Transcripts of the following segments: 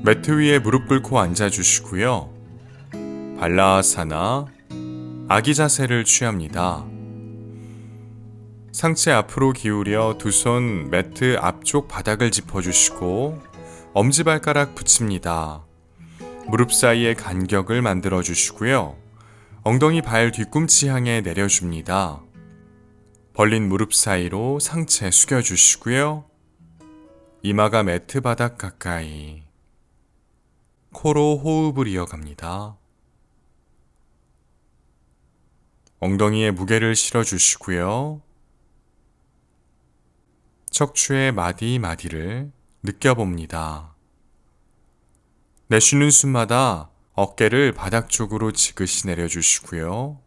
매트 위에 무릎 꿇고 앉아주시고요. 발라아사나 아기 자세를 취합니다. 상체 앞으로 기울여 두 손 매트 앞쪽 바닥을 짚어주시고 엄지발가락 붙입니다. 무릎 사이에 간격을 만들어 주시고요. 엉덩이 발 뒤꿈치 향해 내려줍니다. 벌린 무릎 사이로 상체 숙여주시고요. 이마가 매트 바닥 가까이. 코로 호흡을 이어갑니다. 엉덩이에 무게를 실어주시고요. 척추의 마디마디를 느껴봅니다. 내쉬는 숨마다 어깨를 바닥 쪽으로 지그시 내려주시고요.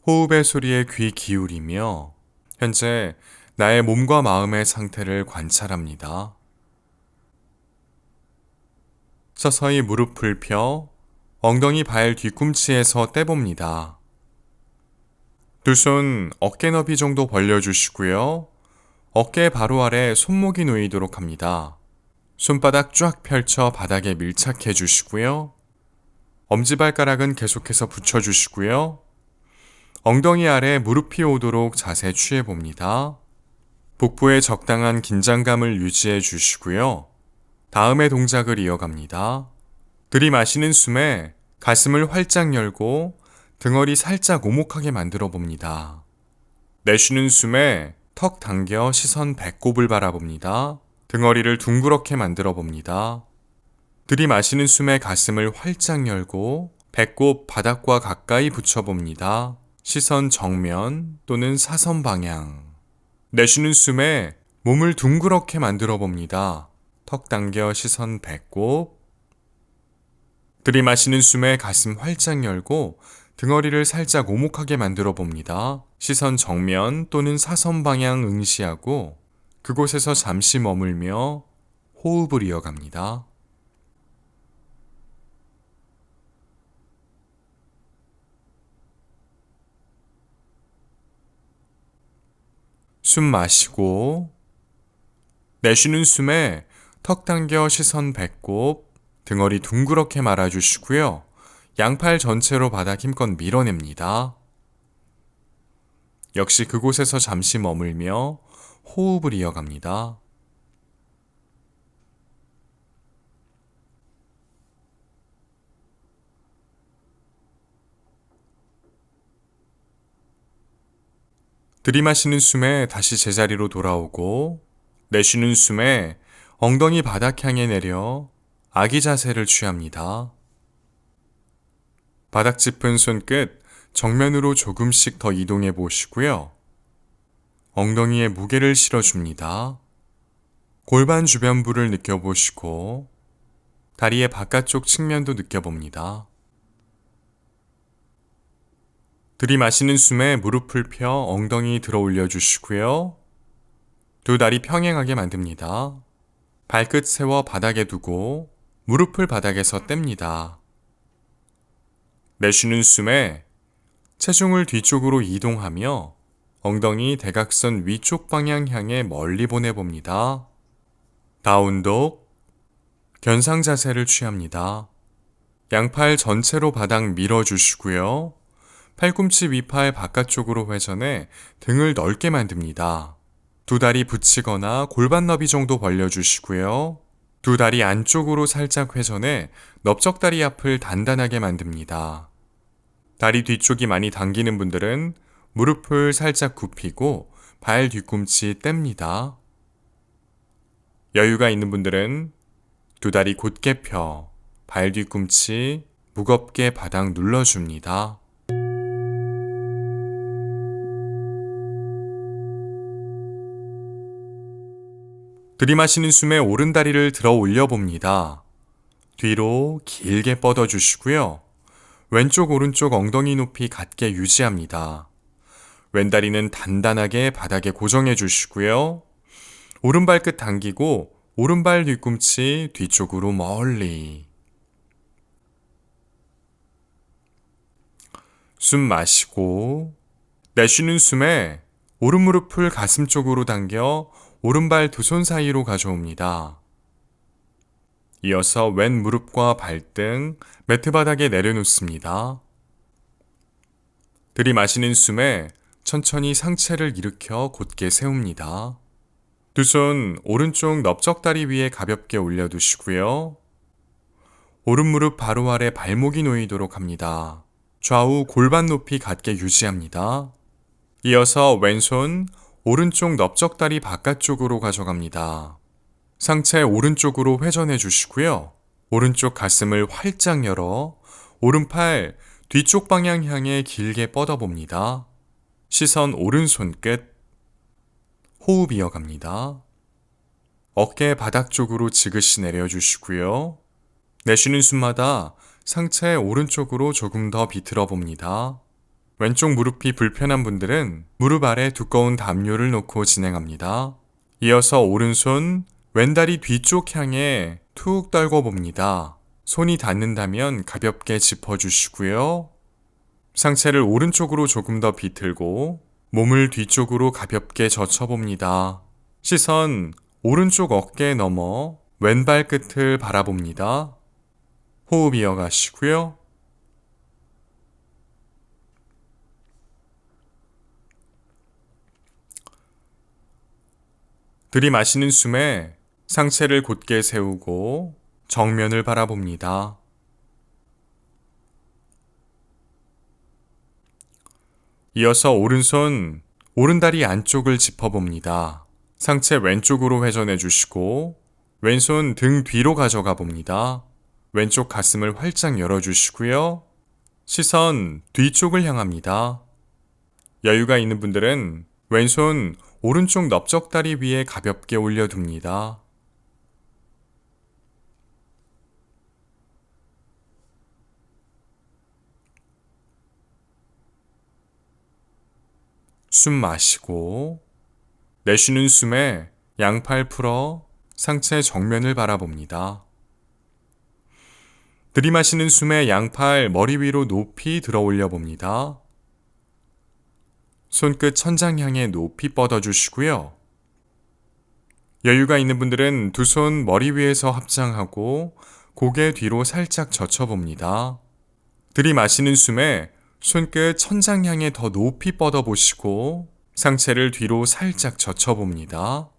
호흡의 소리에 귀 기울이며 현재 나의 몸과 마음의 상태를 관찰합니다. 서서히 무릎을 펴 엉덩이 발 뒤꿈치에서 떼봅니다. 두 손 어깨 너비 정도 벌려주시고요. 어깨 바로 아래 손목이 놓이도록 합니다. 손바닥 쫙 펼쳐 바닥에 밀착해 주시고요. 엄지발가락은 계속해서 붙여주시고요. 엉덩이 아래 무릎이 오도록 자세 취해봅니다. 복부에 적당한 긴장감을 유지해 주시고요. 다음의 동작을 이어갑니다. 들이마시는 숨에 가슴을 활짝 열고 등허리 살짝 오목하게 만들어 봅니다. 내쉬는 숨에 턱 당겨 시선 배꼽을 바라봅니다. 등허리를 둥그렇게 만들어 봅니다. 들이마시는 숨에 가슴을 활짝 열고 배꼽 바닥과 가까이 붙여봅니다. 시선 정면 또는 사선 방향. 내쉬는 숨에 몸을 둥그렇게 만들어 봅니다. 턱 당겨 시선 배꼽. 들이마시는 숨에 가슴 활짝 열고 등허리를 살짝 오목하게 만들어 봅니다. 시선 정면 또는 사선 방향 응시하고 그곳에서 잠시 머물며 호흡을 이어갑니다. 숨 마시고 내쉬는 숨에 턱 당겨 시선 배꼽, 등허리 둥그렇게 말아주시고요. 양팔 전체로 바닥 힘껏 밀어냅니다. 역시 그곳에서 잠시 머물며 호흡을 이어갑니다. 들이마시는 숨에 다시 제자리로 돌아오고 내쉬는 숨에 엉덩이 바닥 향해 내려 아기 자세를 취합니다. 바닥 짚은 손끝 정면으로 조금씩 더 이동해 보시고요. 엉덩이에 무게를 실어줍니다. 골반 주변부를 느껴보시고 다리의 바깥쪽 측면도 느껴봅니다. 들이마시는 숨에 무릎을 펴 엉덩이 들어 올려주시고요. 두 다리 평행하게 만듭니다. 발끝 세워 바닥에 두고 무릎을 바닥에서 뗍니다. 내쉬는 숨에 체중을 뒤쪽으로 이동하며 엉덩이 대각선 위쪽 방향 향해 멀리 보내봅니다. 다운독, 견상 자세를 취합니다. 양팔 전체로 바닥 밀어주시고요. 팔꿈치 위팔 바깥쪽으로 회전해 등을 넓게 만듭니다. 두 다리 붙이거나 골반 너비 정도 벌려주시고요. 두 다리 안쪽으로 살짝 회전해 넓적다리 앞을 단단하게 만듭니다. 다리 뒤쪽이 많이 당기는 분들은 무릎을 살짝 굽히고 발 뒤꿈치 뗍니다. 여유가 있는 분들은 두 다리 곧게 펴 발 뒤꿈치 무겁게 바닥 눌러줍니다. 들이마시는 숨에 오른다리를 들어 올려봅니다. 뒤로 길게 뻗어주시고요. 왼쪽 오른쪽 엉덩이 높이 같게 유지합니다. 왼다리는 단단하게 바닥에 고정해 주시고요. 오른발끝 당기고 오른발 뒤꿈치 뒤쪽으로 멀리. 숨 마시고 내쉬는 숨에 오른 무릎을 가슴 쪽으로 당겨 오른발 두 손 사이로 가져옵니다. 이어서 왼 무릎과 발등, 매트 바닥에 내려놓습니다. 들이마시는 숨에 천천히 상체를 일으켜 곧게 세웁니다. 두 손 오른쪽 넓적다리 위에 가볍게 올려두시고요. 오른 무릎 바로 아래 발목이 놓이도록 합니다. 좌우 골반 높이 같게 유지합니다. 이어서 왼손 오른쪽 넓적다리 바깥쪽으로 가져갑니다. 상체 오른쪽으로 회전해 주시고요. 오른쪽 가슴을 활짝 열어 오른팔 뒤쪽 방향 향해 길게 뻗어봅니다. 시선 오른손 끝. 호흡 이어갑니다. 어깨 바닥 쪽으로 지그시 내려주시고요. 내쉬는 숨마다 상체 오른쪽으로 조금 더 비틀어 봅니다. 왼쪽 무릎이 불편한 분들은 무릎 아래 두꺼운 담요를 놓고 진행합니다. 이어서 오른손 왼다리 뒤쪽 향해 툭 떨궈 봅니다. 손이 닿는다면 가볍게 짚어주시고요. 상체를 오른쪽으로 조금 더 비틀고 몸을 뒤쪽으로 가볍게 젖혀봅니다. 시선 오른쪽 어깨에 넘어 왼발 끝을 바라봅니다. 호흡 이어가시고요. 들이마시는 숨에 상체를 곧게 세우고 정면을 바라봅니다. 이어서 오른손 오른다리 안쪽을 짚어봅니다. 상체 왼쪽으로 회전해 주시고 왼손 등 뒤로 가져가 봅니다. 왼쪽 가슴을 활짝 열어주시고요. 시선 뒤쪽을 향합니다. 여유가 있는 분들은 왼손 오른쪽 넓적다리 위에 가볍게 올려둡니다. 숨 마시고 내쉬는 숨에 양팔 풀어 상체 정면을 바라봅니다. 들이마시는 숨에 양팔 머리 위로 높이 들어 올려 봅니다. 손끝 천장 향해 높이 뻗어주시고요. 여유가 있는 분들은 두 손 머리 위에서 합장하고 고개 뒤로 살짝 젖혀봅니다. 들이마시는 숨에 손끝 천장 향해 더 높이 뻗어보시고 상체를 뒤로 살짝 젖혀봅니다.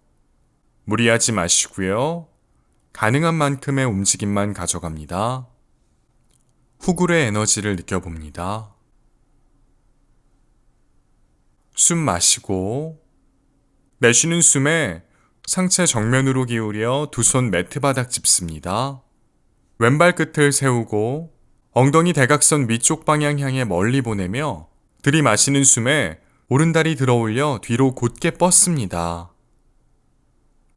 무리하지 마시고요. 가능한 만큼의 움직임만 가져갑니다. 후굴의 에너지를 느껴봅니다. 숨 마시고 내쉬는 숨에 상체 정면으로 기울여 두 손 매트 바닥 짚습니다. 왼발 끝을 세우고 엉덩이 대각선 위쪽 방향 향해 멀리 보내며 들이마시는 숨에 오른다리 들어 올려 뒤로 곧게 뻗습니다.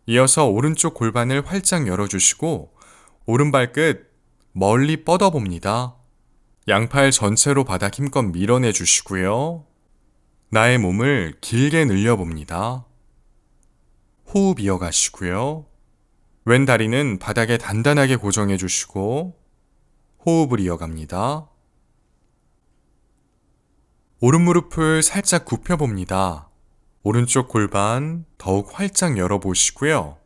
이어서 오른쪽 골반을 활짝 열어주시고 오른발 끝 멀리 뻗어봅니다. 양팔 전체로 바닥 힘껏 밀어내 주시고요. 나의 몸을 길게 늘려봅니다. 호흡 이어가시고요. 왼 다리는 바닥에 단단하게 고정해 주시고 호흡을 이어갑니다. 오른 무릎을 살짝 굽혀봅니다. 오른쪽 골반 더욱 활짝 열어보시고요.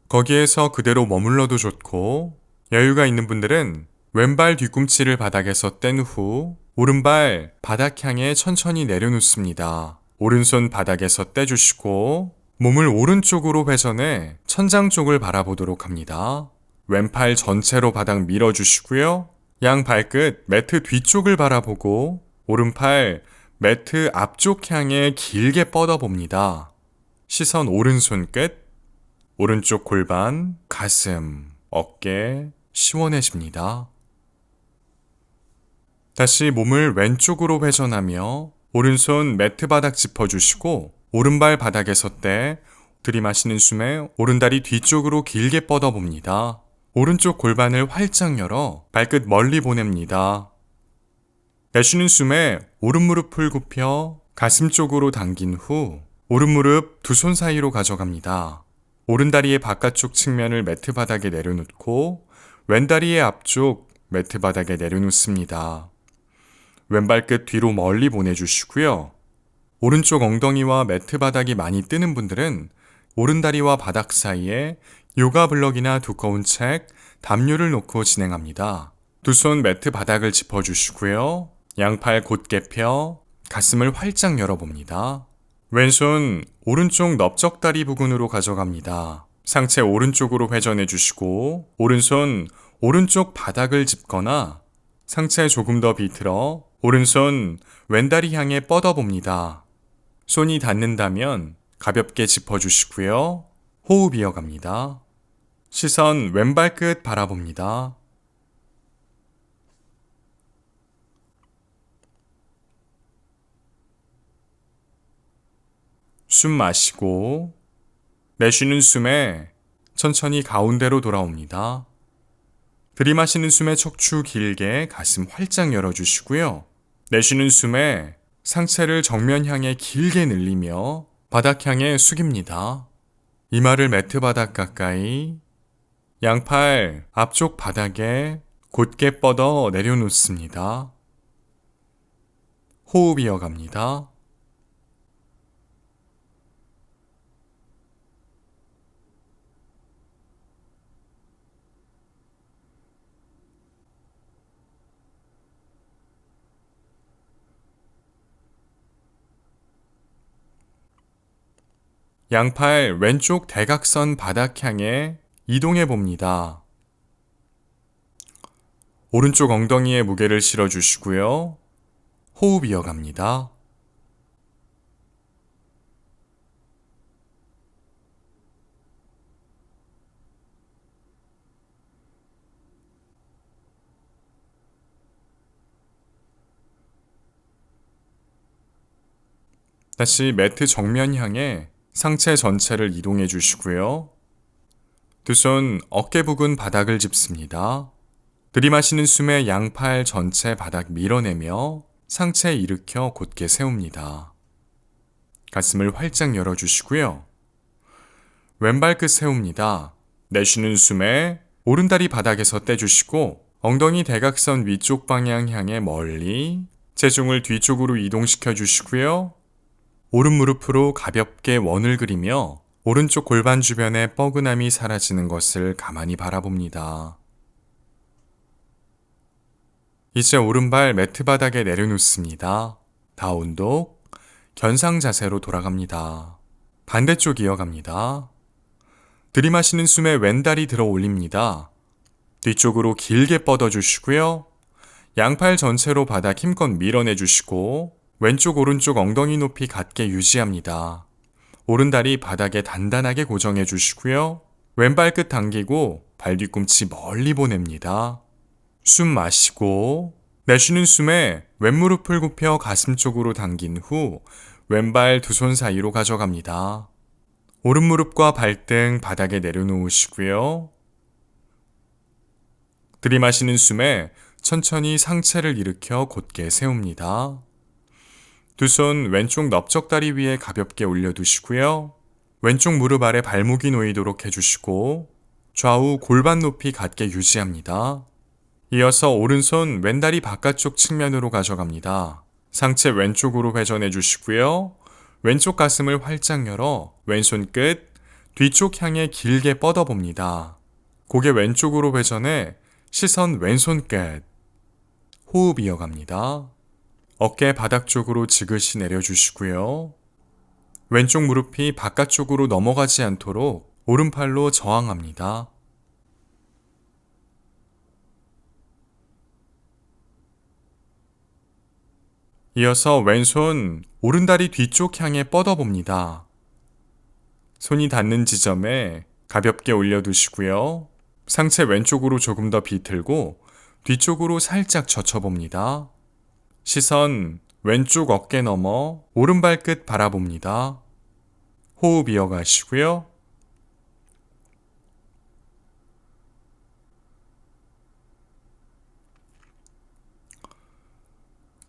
거기에서 그대로 머물러도 좋고 여유가 있는 분들은 왼발 뒤꿈치를 바닥에서 뗀 후 오른발 바닥 향해 천천히 내려놓습니다. 오른손 바닥에서 떼주시고 몸을 오른쪽으로 회전해 천장 쪽을 바라보도록 합니다. 왼팔 전체로 바닥 밀어주시고요. 양 발끝 매트 뒤쪽을 바라보고 오른팔 매트 앞쪽 향해 길게 뻗어봅니다. 시선 오른손 끝, 오른쪽 골반, 가슴, 어깨 시원해집니다. 다시 몸을 왼쪽으로 회전하며 오른손 매트 바닥 짚어주시고 오른발 바닥에서 떼 들이마시는 숨에 오른다리 뒤쪽으로 길게 뻗어봅니다. 오른쪽 골반을 활짝 열어 발끝 멀리 보냅니다. 내쉬는 숨에 오른 무릎을 굽혀 가슴 쪽으로 당긴 후 오른 무릎 두 손 사이로 가져갑니다. 오른 다리의 바깥쪽 측면을 매트 바닥에 내려놓고 왼 다리의 앞쪽 매트 바닥에 내려놓습니다. 왼발끝 뒤로 멀리 보내주시고요. 오른쪽 엉덩이와 매트 바닥이 많이 뜨는 분들은 오른다리와 바닥 사이에 요가 블럭이나 두꺼운 책, 담요를 놓고 진행합니다. 두 손 매트 바닥을 짚어주시고요. 양팔 곧게 펴 가슴을 활짝 열어봅니다. 왼손 오른쪽 넓적다리 부근으로 가져갑니다. 상체 오른쪽으로 회전해 주시고 오른손 오른쪽 바닥을 짚거나 상체 조금 더 비틀어 오른손 왼다리 향해 뻗어봅니다. 손이 닿는다면 가볍게 짚어주시고요. 호흡 이어갑니다. 시선 왼발끝 바라봅니다. 숨 마시고 내쉬는 숨에 천천히 가운데로 돌아옵니다. 들이마시는 숨에 척추 길게 가슴 활짝 열어주시고요. 내쉬는 숨에 상체를 정면 향해 길게 늘리며 바닥 향해 숙입니다. 이마를 매트 바닥 가까이 양팔 앞쪽 바닥에 곧게 뻗어 내려놓습니다. 호흡 이어갑니다. 양팔 왼쪽 대각선 바닥 향해 이동해 봅니다. 오른쪽 엉덩이에 무게를 실어 주시고요. 호흡 이어갑니다. 다시 매트 정면 향해 상체 전체를 이동해 주시고요. 두 손 어깨 부근 바닥을 짚습니다. 들이마시는 숨에 양팔 전체 바닥 밀어내며 상체 일으켜 곧게 세웁니다. 가슴을 활짝 열어주시고요. 왼발 끝 세웁니다. 내쉬는 숨에 오른다리 바닥에서 떼주시고 엉덩이 대각선 위쪽 방향 향해 멀리 체중을 뒤쪽으로 이동시켜 주시고요. 오른 무릎으로 가볍게 원을 그리며 오른쪽 골반 주변의 뻐근함이 사라지는 것을 가만히 바라봅니다. 이제 오른발 매트 바닥에 내려놓습니다. 다운독, 견상 자세로 돌아갑니다. 반대쪽 이어갑니다. 들이마시는 숨에 왼다리 들어 올립니다. 뒤쪽으로 길게 뻗어주시고요. 양팔 전체로 바닥 힘껏 밀어내주시고 왼쪽 오른쪽 엉덩이 높이 같게 유지합니다. 오른다리 바닥에 단단하게 고정해 주시고요. 왼발 끝 당기고 발 뒤꿈치 멀리 보냅니다. 숨 마시고 내쉬는 숨에 왼무릎을 굽혀 가슴 쪽으로 당긴 후 왼발 두 손 사이로 가져갑니다. 오른무릎과 발등 바닥에 내려놓으시고요. 들이마시는 숨에 천천히 상체를 일으켜 곧게 세웁니다. 두 손 왼쪽 넓적다리 위에 가볍게 올려두시고요. 왼쪽 무릎 아래 발목이 놓이도록 해주시고 좌우 골반 높이 같게 유지합니다. 이어서 오른손 왼다리 바깥쪽 측면으로 가져갑니다. 상체 왼쪽으로 회전해 주시고요. 왼쪽 가슴을 활짝 열어 왼손 끝 뒤쪽 향해 길게 뻗어봅니다. 고개 왼쪽으로 회전해 시선 왼손 끝. 호흡 이어갑니다. 어깨 바닥 쪽으로 지그시 내려주시고요. 왼쪽 무릎이 바깥쪽으로 넘어가지 않도록 오른팔로 저항합니다. 이어서 왼손 오른다리 뒤쪽 향해 뻗어봅니다. 손이 닿는 지점에 가볍게 올려두시고요. 상체 왼쪽으로 조금 더 비틀고 뒤쪽으로 살짝 젖혀봅니다. 시선 왼쪽 어깨 넘어 오른발 끝 바라봅니다. 호흡 이어가시고요.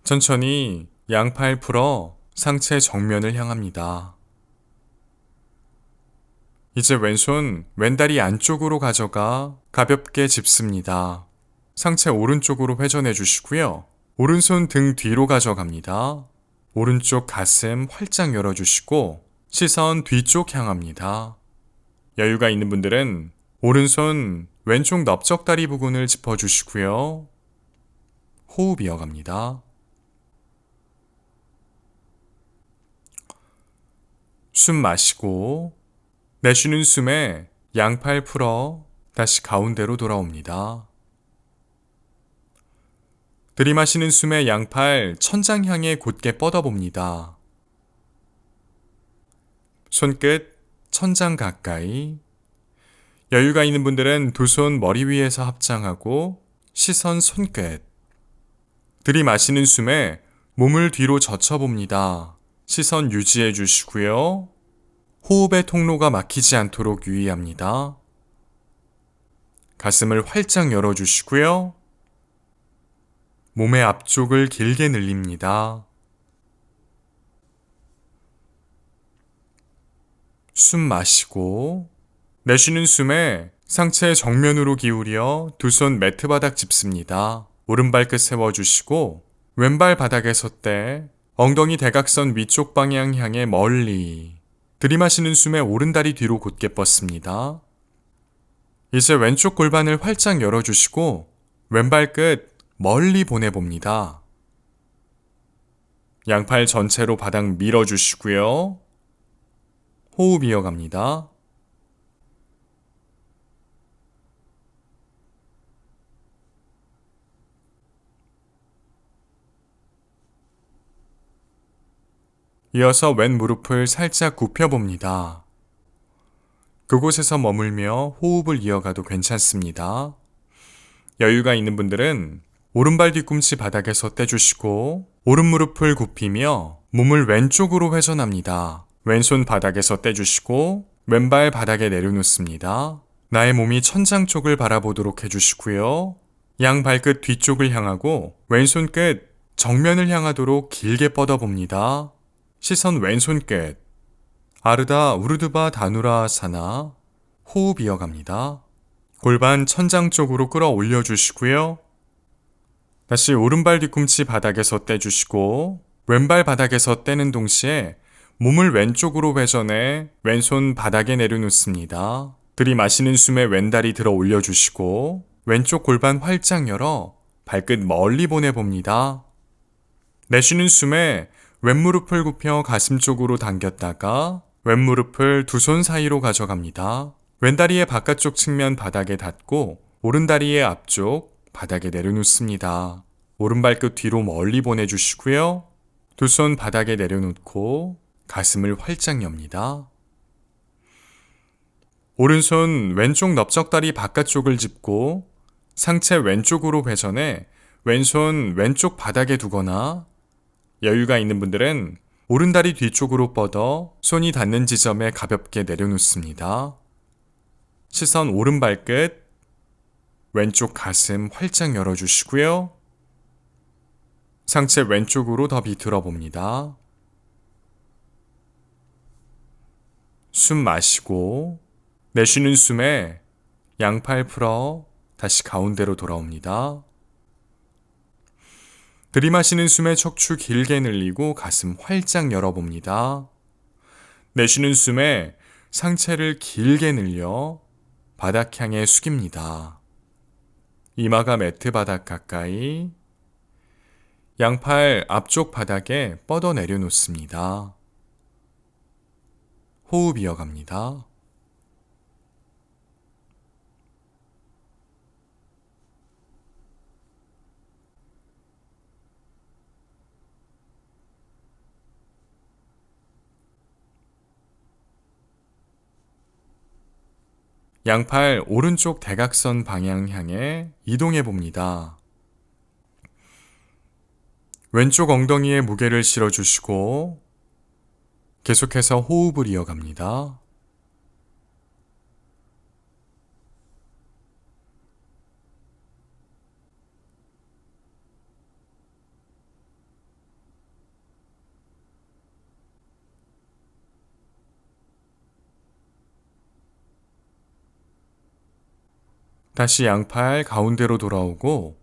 천천히 양팔 풀어 상체 정면을 향합니다. 이제 왼손 왼다리 안쪽으로 가져가 가볍게 짚습니다. 상체 오른쪽으로 회전해 주시고요. 오른손 등 뒤로 가져갑니다. 오른쪽 가슴 활짝 열어주시고 시선 뒤쪽 향합니다. 여유가 있는 분들은 오른손 왼쪽 넓적다리 부근을 짚어주시고요. 호흡 이어갑니다. 숨 마시고 내쉬는 숨에 양팔 풀어 다시 가운데로 돌아옵니다. 들이마시는 숨에 양팔 천장 향해 곧게 뻗어봅니다. 손끝 천장 가까이. 여유가 있는 분들은 두 손 머리 위에서 합장하고 시선 손끝. 들이마시는 숨에 몸을 뒤로 젖혀봅니다. 시선 유지해 주시고요. 호흡의 통로가 막히지 않도록 유의합니다. 가슴을 활짝 열어주시고요. 몸의 앞쪽을 길게 늘립니다. 숨 마시고 내쉬는 숨에 상체 정면으로 기울여 두 손 매트 바닥 짚습니다. 오른발끝 세워주시고 왼발 바닥에 섰대 엉덩이 대각선 위쪽 방향 향해 멀리. 들이마시는 숨에 오른다리 뒤로 곧게 뻗습니다. 이제 왼쪽 골반을 활짝 열어주시고 왼발끝 멀리 보내봅니다. 양팔 전체로 바닥 밀어주시고요. 호흡 이어갑니다. 이어서 왼 무릎을 살짝 굽혀봅니다. 그곳에서 머물며 호흡을 이어가도 괜찮습니다. 여유가 있는 분들은 오른발 뒤꿈치 바닥에서 떼주시고 오른 무릎을 굽히며 몸을 왼쪽으로 회전합니다. 왼손 바닥에서 떼주시고 왼발 바닥에 내려놓습니다. 나의 몸이 천장 쪽을 바라보도록 해주시고요. 양 발끝 뒤쪽을 향하고 왼손 끝 정면을 향하도록 길게 뻗어봅니다. 시선 왼손 끝. 아르다 우르드바 다누라아사나. 호흡 이어갑니다. 골반 천장 쪽으로 끌어올려 주시고요. 다시 오른발 뒤꿈치 바닥에서 떼주시고 왼발 바닥에서 떼는 동시에 몸을 왼쪽으로 회전해 왼손 바닥에 내려놓습니다. 들이마시는 숨에 왼다리 들어 올려주시고 왼쪽 골반 활짝 열어 발끝 멀리 보내봅니다. 내쉬는 숨에 왼무릎을 굽혀 가슴 쪽으로 당겼다가 왼무릎을 두 손 사이로 가져갑니다. 왼다리의 바깥쪽 측면 바닥에 닿고 오른다리의 앞쪽 바닥에 내려놓습니다. 오른발끝 뒤로 멀리 보내주시고요. 두 손 바닥에 내려놓고 가슴을 활짝 엽니다. 오른손 왼쪽 넓적다리 바깥쪽을 짚고 상체 왼쪽으로 회전해 왼손 왼쪽 바닥에 두거나 여유가 있는 분들은 오른다리 뒤쪽으로 뻗어 손이 닿는 지점에 가볍게 내려놓습니다. 시선 오른발끝, 왼쪽 가슴 활짝 열어주시고요. 상체 왼쪽으로 더 비틀어 봅니다. 숨 마시고 내쉬는 숨에 양팔 풀어 다시 가운데로 돌아옵니다. 들이마시는 숨에 척추 길게 늘리고 가슴 활짝 열어봅니다. 내쉬는 숨에 상체를 길게 늘려 바닥 향해 숙입니다. 이마가 매트 바닥 가까이. 양팔 앞쪽 바닥에 뻗어 내려놓습니다. 호흡 이어갑니다. 양팔 오른쪽 대각선 방향 향해 이동해 봅니다. 왼쪽 엉덩이에 무게를 실어주시고 계속해서 호흡을 이어갑니다. 다시 양팔 가운데로 돌아오고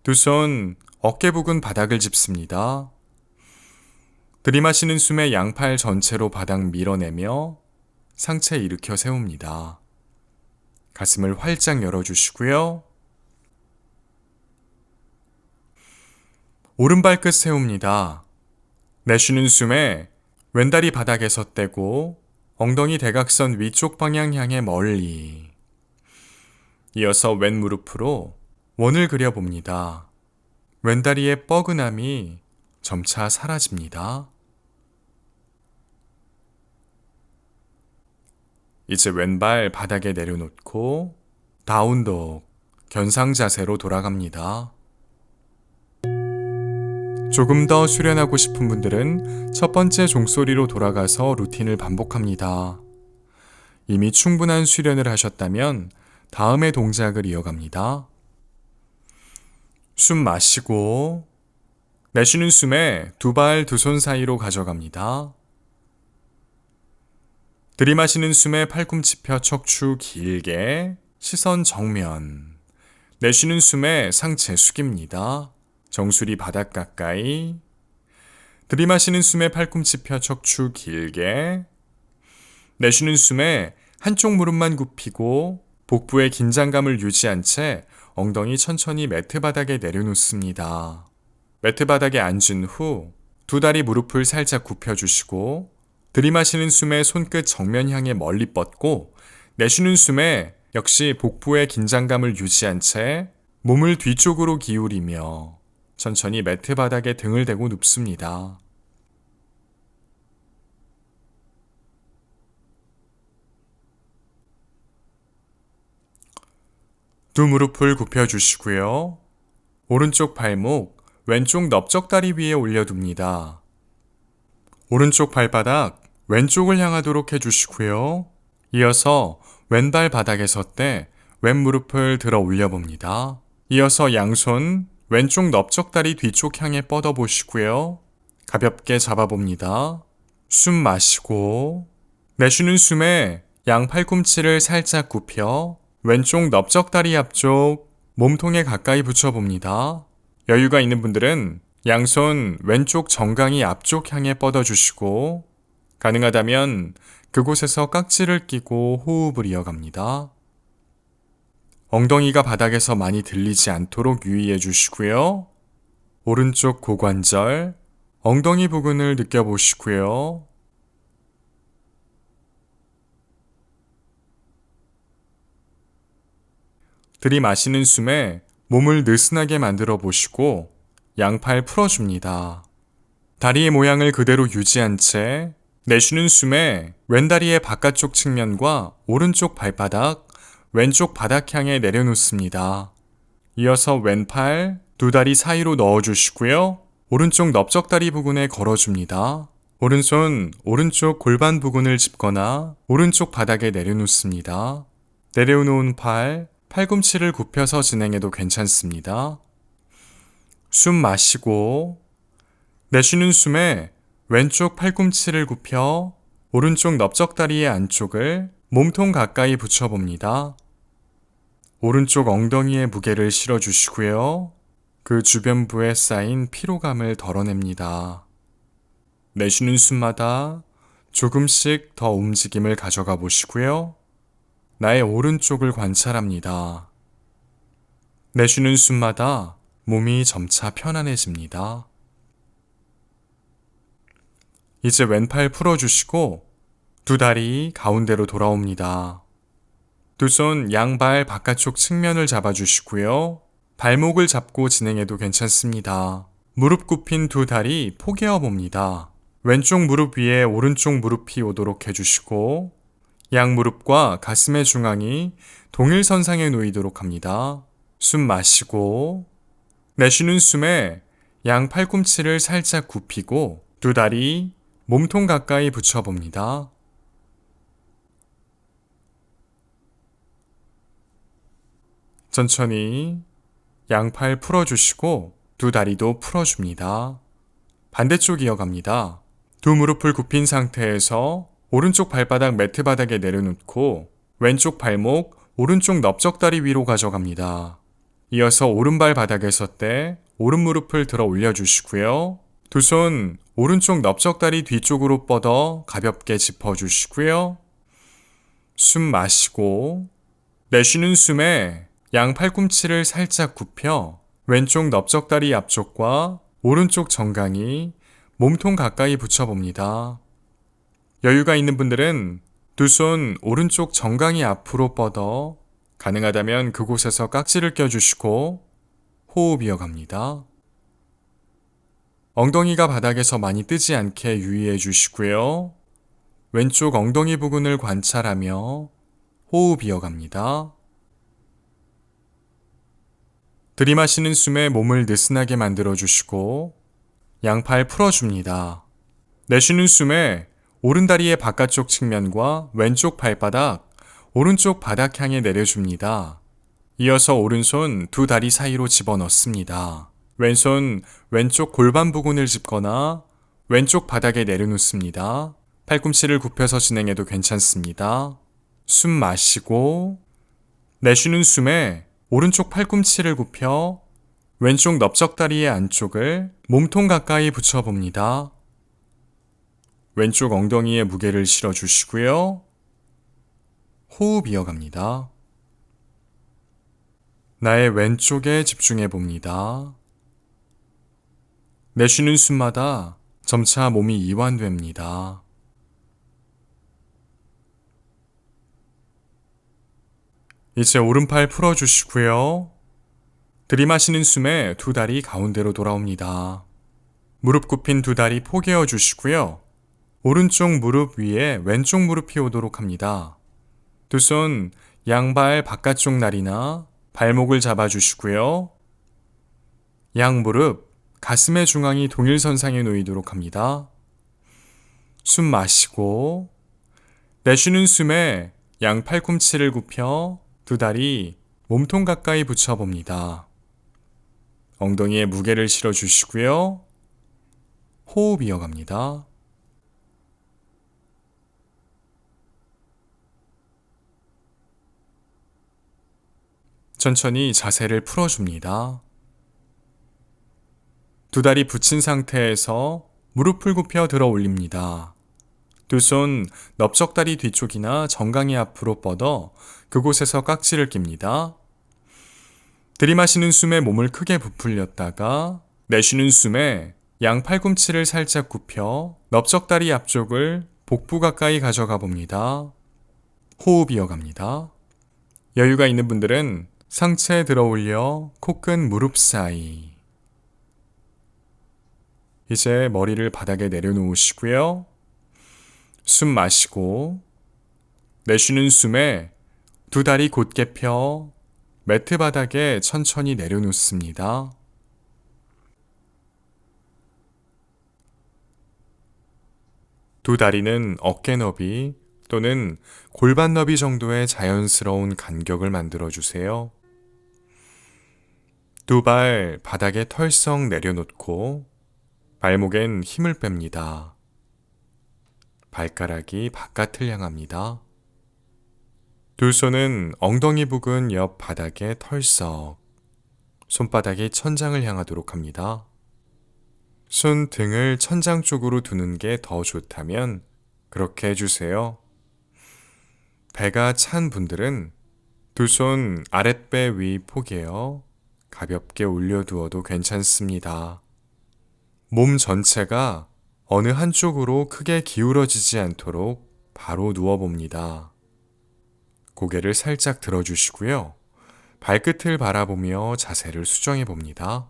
두 손 어깨 부근 바닥을 짚습니다. 들이마시는 숨에 양팔 전체로 바닥 밀어내며 상체 일으켜 세웁니다. 가슴을 활짝 열어주시고요. 오른발끝 세웁니다. 내쉬는 숨에 왼다리 바닥에서 떼고 엉덩이 대각선 위쪽 방향 향해 멀리. 이어서 왼 무릎으로 원을 그려봅니다. 왼다리의 뻐근함이 점차 사라집니다. 이제 왼발 바닥에 내려놓고 다운독, 견상 자세로 돌아갑니다. 조금 더 수련하고 싶은 분들은 첫 번째 종소리로 돌아가서 루틴을 반복합니다. 이미 충분한 수련을 하셨다면 다음의 동작을 이어갑니다. 숨 마시고 내쉬는 숨에 두 발 두 손 사이로 가져갑니다. 들이마시는 숨에 팔꿈치 펴 척추 길게 시선 정면. 내쉬는 숨에 상체 숙입니다. 정수리 바닥 가까이. 들이마시는 숨에 팔꿈치 펴 척추 길게. 내쉬는 숨에 한쪽 무릎만 굽히고 복부의 긴장감을 유지한 채 엉덩이 천천히 매트 바닥에 내려놓습니다. 매트 바닥에 앉은 후 두 다리 무릎을 살짝 굽혀주시고 들이마시는 숨에 손끝 정면 향해 멀리 뻗고 내쉬는 숨에 역시 복부의 긴장감을 유지한 채 몸을 뒤쪽으로 기울이며 천천히 매트 바닥에 등을 대고 눕습니다. 두 무릎을 굽혀주시고요. 오른쪽 발목, 왼쪽 넓적다리 위에 올려둡니다. 오른쪽 발바닥, 왼쪽을 향하도록 해주시고요. 이어서 왼발 바닥에 섰대 왼 무릎을 들어 올려봅니다. 이어서 양손, 왼쪽 넓적다리 뒤쪽 향해 뻗어보시고요. 가볍게 잡아봅니다. 숨 마시고 내쉬는 숨에 양 팔꿈치를 살짝 굽혀 왼쪽 넓적다리 앞쪽 몸통에 가까이 붙여봅니다. 여유가 있는 분들은 양손 왼쪽 정강이 앞쪽 향해 뻗어주시고 가능하다면 그곳에서 깍지를 끼고 호흡을 이어갑니다. 엉덩이가 바닥에서 많이 들리지 않도록 유의해 주시고요. 오른쪽 고관절, 엉덩이 부근을 느껴보시고요. 들이마시는 숨에 몸을 느슨하게 만들어 보시고 양팔 풀어줍니다. 다리의 모양을 그대로 유지한 채 내쉬는 숨에 왼다리의 바깥쪽 측면과 오른쪽 발바닥, 왼쪽 바닥 향해 내려놓습니다. 이어서 왼팔 두 다리 사이로 넣어주시고요. 오른쪽 넓적다리 부근에 걸어줍니다. 오른손 오른쪽 골반 부근을 짚거나 오른쪽 바닥에 내려놓습니다. 내려놓은 팔, 팔꿈치를 굽혀서 진행해도 괜찮습니다. 숨 마시고 내쉬는 숨에 왼쪽 팔꿈치를 굽혀 오른쪽 넓적다리의 안쪽을 몸통 가까이 붙여봅니다. 오른쪽 엉덩이에 무게를 실어주시고요. 그 주변부에 쌓인 피로감을 덜어냅니다. 내쉬는 숨마다 조금씩 더 움직임을 가져가 보시고요. 나의 오른쪽을 관찰합니다. 내쉬는 숨마다 몸이 점차 편안해집니다. 이제 왼팔 풀어주시고 두 다리 가운데로 돌아옵니다. 두 손 양발 바깥쪽 측면을 잡아주시고요. 발목을 잡고 진행해도 괜찮습니다. 무릎 굽힌 두 다리 포개어 봅니다. 왼쪽 무릎 위에 오른쪽 무릎이 오도록 해주시고 양 무릎과 가슴의 중앙이 동일선상에 놓이도록 합니다. 숨 마시고 내쉬는 숨에 양 팔꿈치를 살짝 굽히고 두 다리 몸통 가까이 붙여봅니다. 천천히 양팔 풀어주시고 두 다리도 풀어줍니다. 반대쪽 이어갑니다. 두 무릎을 굽힌 상태에서 오른쪽 발바닥 매트 바닥에 내려놓고 왼쪽 발목 오른쪽 넓적다리 위로 가져갑니다. 이어서 오른발 바닥에 섰대 오른 무릎을 들어 올려주시고요. 두 손 오른쪽 넓적다리 뒤쪽으로 뻗어 가볍게 짚어주시고요. 숨 마시고 내쉬는 숨에 양 팔꿈치를 살짝 굽혀 왼쪽 넓적다리 앞쪽과 오른쪽 정강이 몸통 가까이 붙여봅니다. 여유가 있는 분들은 두 손 오른쪽 정강이 앞으로 뻗어 가능하다면 그곳에서 깍지를 껴주시고 호흡 이어갑니다. 엉덩이가 바닥에서 많이 뜨지 않게 유의해 주시고요. 왼쪽 엉덩이 부근을 관찰하며 호흡 이어갑니다. 들이마시는 숨에 몸을 느슨하게 만들어 주시고 양팔 풀어줍니다. 내쉬는 숨에 오른다리의 바깥쪽 측면과 왼쪽 발바닥, 오른쪽 바닥 향해 내려줍니다. 이어서 오른손 두 다리 사이로 집어넣습니다. 왼손 왼쪽 골반 부근을 짚거나 왼쪽 바닥에 내려놓습니다. 팔꿈치를 굽혀서 진행해도 괜찮습니다. 숨 마시고 내쉬는 숨에 오른쪽 팔꿈치를 굽혀 왼쪽 넓적다리의 안쪽을 몸통 가까이 붙여봅니다. 왼쪽 엉덩이에 무게를 실어주시고요. 호흡 이어갑니다. 나의 왼쪽에 집중해 봅니다. 내쉬는 숨마다 점차 몸이 이완됩니다. 이제 오른팔 풀어주시고요. 들이마시는 숨에 두 다리 가운데로 돌아옵니다. 무릎 굽힌 두 다리 포개어 주시고요. 오른쪽 무릎 위에 왼쪽 무릎이 오도록 합니다. 두 손 양발 바깥쪽 날이나 발목을 잡아주시고요. 양 무릎 가슴의 중앙이 동일선상에 놓이도록 합니다. 숨 마시고 내쉬는 숨에 양 팔꿈치를 굽혀 두 다리 몸통 가까이 붙여봅니다. 엉덩이에 무게를 실어주시고요. 호흡 이어갑니다. 천천히 자세를 풀어줍니다. 두 다리 붙인 상태에서 무릎을 굽혀 들어 올립니다. 두 손 넓적다리 뒤쪽이나 정강이 앞으로 뻗어 그곳에서 깍지를 낍니다. 들이마시는 숨에 몸을 크게 부풀렸다가 내쉬는 숨에 양 팔꿈치를 살짝 굽혀 넓적다리 앞쪽을 복부 가까이 가져가 봅니다. 호흡 이어갑니다. 여유가 있는 분들은 상체에 들어 올려 코끝 무릎 사이. 이제 머리를 바닥에 내려놓으시고요. 숨 마시고 내쉬는 숨에 두 다리 곧게 펴 매트 바닥에 천천히 내려놓습니다. 두 다리는 어깨 너비 또는 골반 너비 정도의 자연스러운 간격을 만들어 주세요. 두 발 바닥에 털썩 내려놓고 발목엔 힘을 뺍니다. 발가락이 바깥을 향합니다. 두 손은 엉덩이 부근 옆 바닥에 털썩, 손바닥이 천장을 향하도록 합니다. 손 등을 천장 쪽으로 두는 게 더 좋다면 그렇게 해주세요. 배가 찬 분들은 두 손 아랫배 위 포개어 가볍게 올려두어도 괜찮습니다. 몸 전체가 어느 한쪽으로 크게 기울어지지 않도록 바로 누워봅니다. 고개를 살짝 들어주시고요. 발끝을 바라보며 자세를 수정해 봅니다.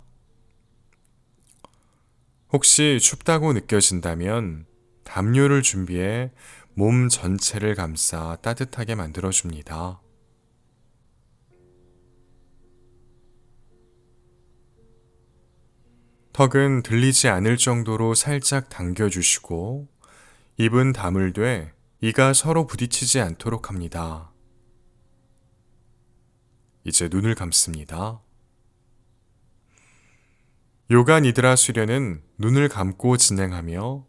혹시 춥다고 느껴진다면 담요를 준비해 몸 전체를 감싸 따뜻하게 만들어줍니다. 턱은 들리지 않을 정도로 살짝 당겨주시고 입은 다물되 이가 서로 부딪히지 않도록 합니다. 이제 눈을 감습니다. 요가 니드라 수련은 눈을 감고 진행하며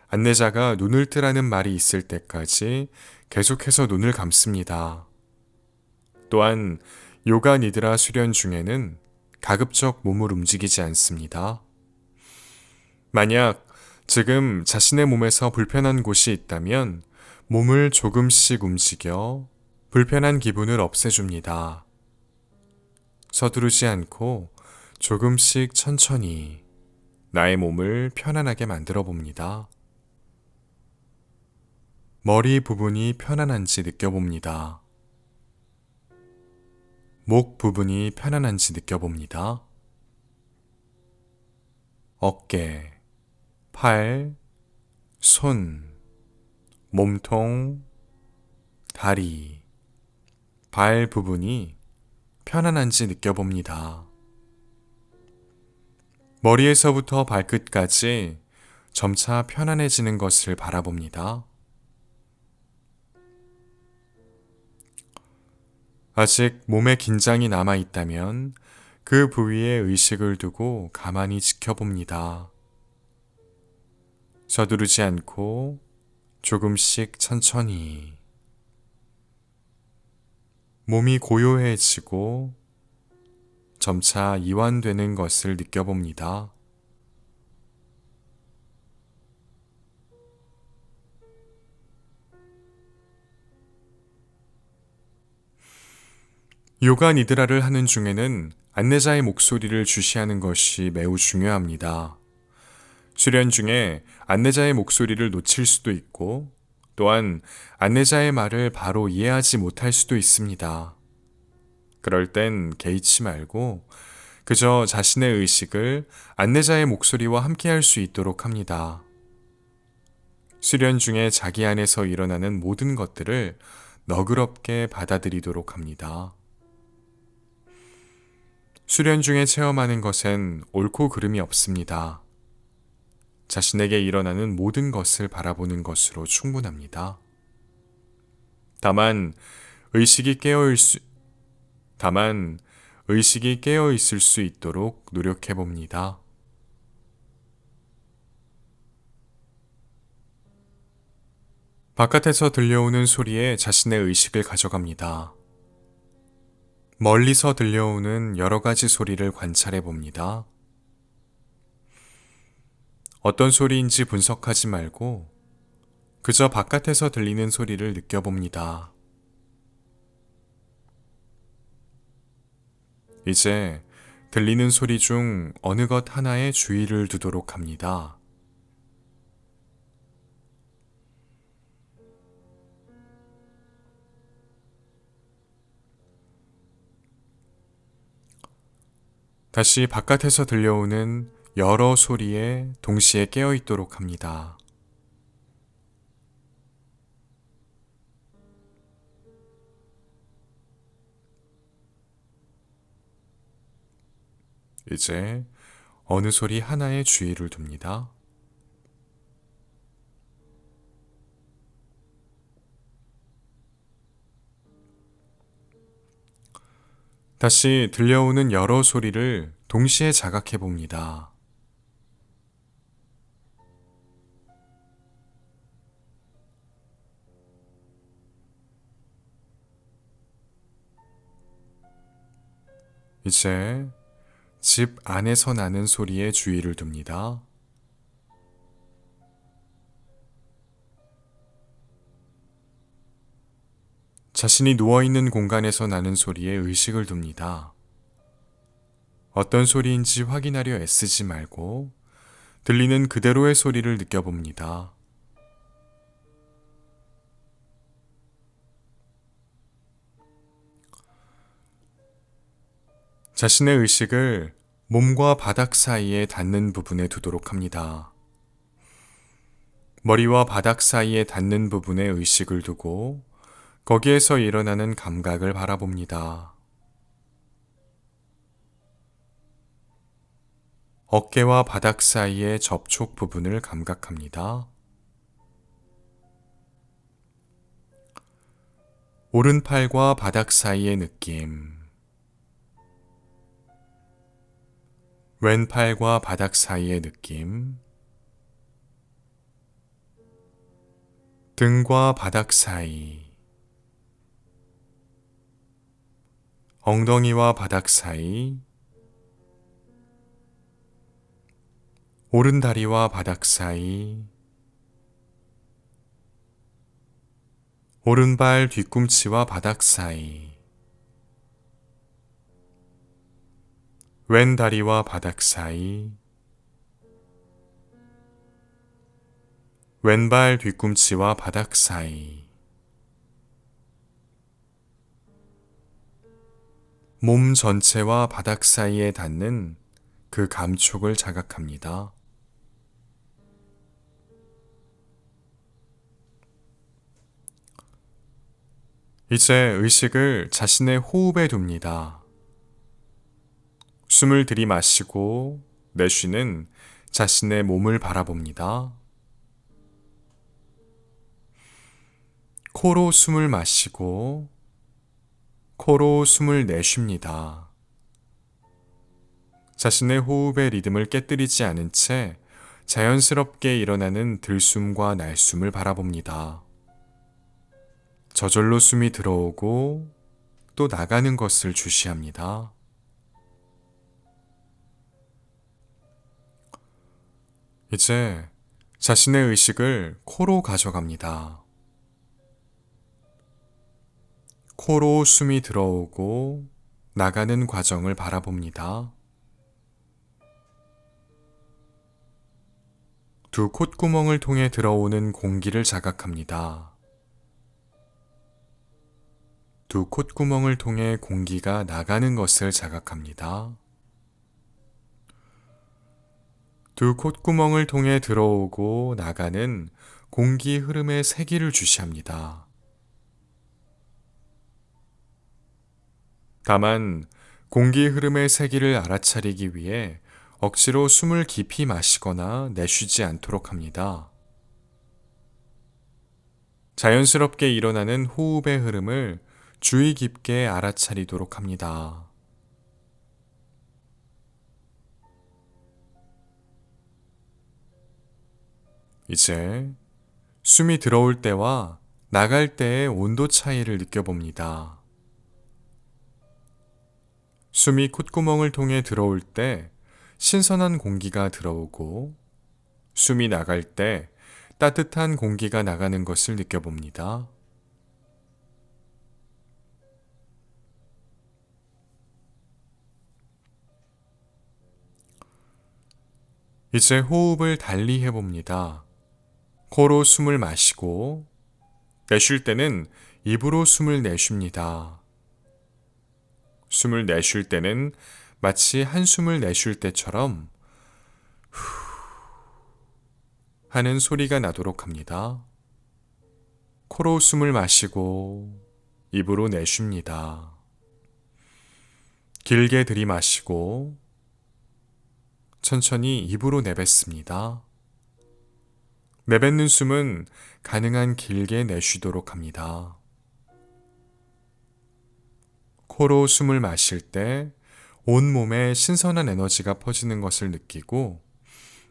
안내자가 눈을 뜨라는 말이 있을 때까지 계속해서 눈을 감습니다. 또한 요가 니드라 수련 중에는 가급적 몸을 움직이지 않습니다. 만약 지금 자신의 몸에서 불편한 곳이 있다면 몸을 조금씩 움직여 불편한 기분을 없애줍니다. 서두르지 않고 조금씩 천천히 나의 몸을 편안하게 만들어 봅니다. 머리 부분이 편안한지 느껴봅니다. 목 부분이 편안한지 느껴봅니다. 어깨, 팔, 손, 몸통, 다리, 발 부분이 편안한지 느껴봅니다. 머리에서부터 발끝까지 점차 편안해지는 것을 바라봅니다. 아직 몸에 긴장이 남아있다면 그 부위에 의식을 두고 가만히 지켜봅니다. 서두르지 않고 조금씩 천천히 몸이 고요해지고 점차 이완되는 것을 느껴봅니다. 요가 니드라를 하는 중에는 안내자의 목소리를 주시하는 것이 매우 중요합니다. 수련 중에 안내자의 목소리를 놓칠 수도 있고 또한 안내자의 말을 바로 이해하지 못할 수도 있습니다. 그럴 땐 개의치 말고 그저 자신의 의식을 안내자의 목소리와 함께 할 수 있도록 합니다. 수련 중에 자기 안에서 일어나는 모든 것들을 너그럽게 받아들이도록 합니다. 수련 중에 체험하는 것엔 옳고 그름이 없습니다. 자신에게 일어나는 모든 것을 바라보는 것으로 충분합니다. 다만 의식이 깨어 있을 수 있도록 노력해 봅니다. 바깥에서 들려오는 소리에 자신의 의식을 가져갑니다. 멀리서 들려오는 여러 가지 소리를 관찰해 봅니다. 어떤 소리인지 분석하지 말고 그저 바깥에서 들리는 소리를 느껴봅니다. 이제 들리는 소리 중 어느 것 하나에 주의를 두도록 합니다. 다시 바깥에서 들려오는 여러 소리에 동시에 깨어 있도록 합니다. 이제 어느 소리 하나에 주의를 둡니다. 다시 들려오는 여러 소리를 동시에 자각해 봅니다. 이제 집 안에서 나는 소리에 주의를 둡니다. 자신이 누워있는 공간에서 나는 소리에 의식을 둡니다. 어떤 소리인지 확인하려 애쓰지 말고 들리는 그대로의 소리를 느껴봅니다. 자신의 의식을 몸과 바닥 사이에 닿는 부분에 두도록 합니다. 머리와 바닥 사이에 닿는 부분에 의식을 두고 거기에서 일어나는 감각을 바라봅니다. 어깨와 바닥 사이의 접촉 부분을 감각합니다. 오른팔과 바닥 사이의 느낌, 왼팔과 바닥 사이의 느낌, 등과 바닥 사이, 엉덩이와 바닥 사이, 오른다리와 바닥 사이, 오른발 뒤꿈치와 바닥 사이, 왼다리와 바닥 사이, 왼발 뒤꿈치와 바닥 사이, 몸 전체와 바닥 사이에 닿는 그 감촉을 자각합니다. 이제 의식을 자신의 호흡에 둡니다. 숨을 들이마시고 내쉬는 자신의 몸을 바라봅니다. 코로 숨을 마시고 코로 숨을 내쉽니다. 자신의 호흡의 리듬을 깨뜨리지 않은 채 자연스럽게 일어나는 들숨과 날숨을 바라봅니다. 저절로 숨이 들어오고 또 나가는 것을 주시합니다. 이제 자신의 의식을 코로 가져갑니다. 코로 숨이 들어오고 나가는 과정을 바라봅니다. 두 콧구멍을 통해 들어오는 공기를 자각합니다. 두 콧구멍을 통해 공기가 나가는 것을 자각합니다. 두 콧구멍을 통해 들어오고 나가는 공기 흐름의 세기를 주시합니다. 다만 공기 흐름의 세기를 알아차리기 위해 억지로 숨을 깊이 마시거나 내쉬지 않도록 합니다. 자연스럽게 일어나는 호흡의 흐름을 주의 깊게 알아차리도록 합니다. 이제 숨이 들어올 때와 나갈 때의 온도 차이를 느껴봅니다. 숨이 콧구멍을 통해 들어올 때 신선한 공기가 들어오고 숨이 나갈 때 따뜻한 공기가 나가는 것을 느껴봅니다. 이제 호흡을 달리 해봅니다. 코로 숨을 마시고 내쉴 때는 입으로 숨을 내쉽니다. 숨을 내쉴 때는 마치 한숨을 내쉴 때처럼 하는 소리가 나도록 합니다. 코로 숨을 마시고 입으로 내쉽니다. 길게 들이마시고 천천히 입으로 내뱉습니다. 내뱉는 숨은 가능한 길게 내쉬도록 합니다. 코로 숨을 마실 때 온몸에 신선한 에너지가 퍼지는 것을 느끼고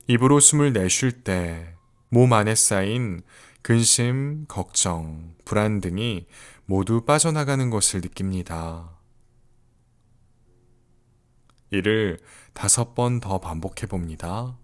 입으로 숨을 내쉴 때 몸 안에 쌓인 근심, 걱정, 불안 등이 모두 빠져나가는 것을 느낍니다. 이를 5번 더 반복해 봅니다.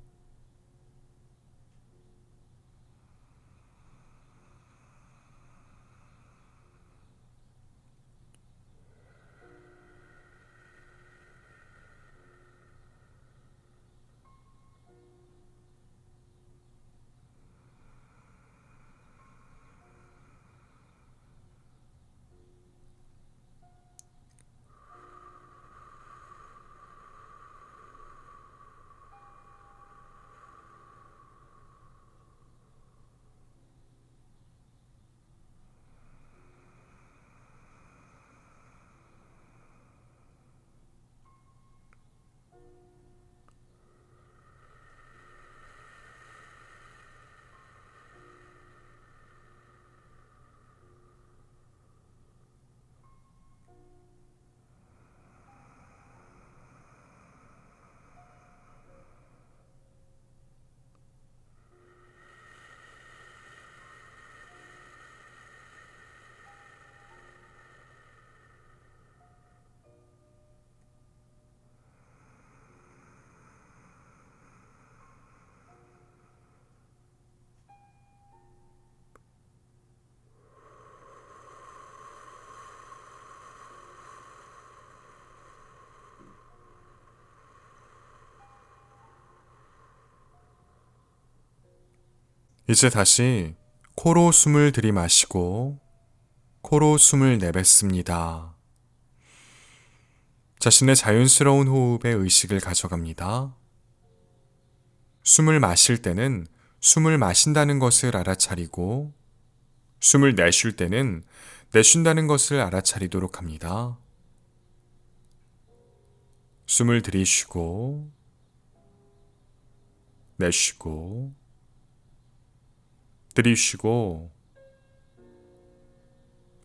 이제 다시 코로 숨을 들이마시고 코로 숨을 내뱉습니다. 자신의 자연스러운 호흡에 의식을 가져갑니다. 숨을 마실 때는 숨을 마신다는 것을 알아차리고 숨을 내쉴 때는 내쉰다는 것을 알아차리도록 합니다. 숨을 들이쉬고 내쉬고 들이쉬고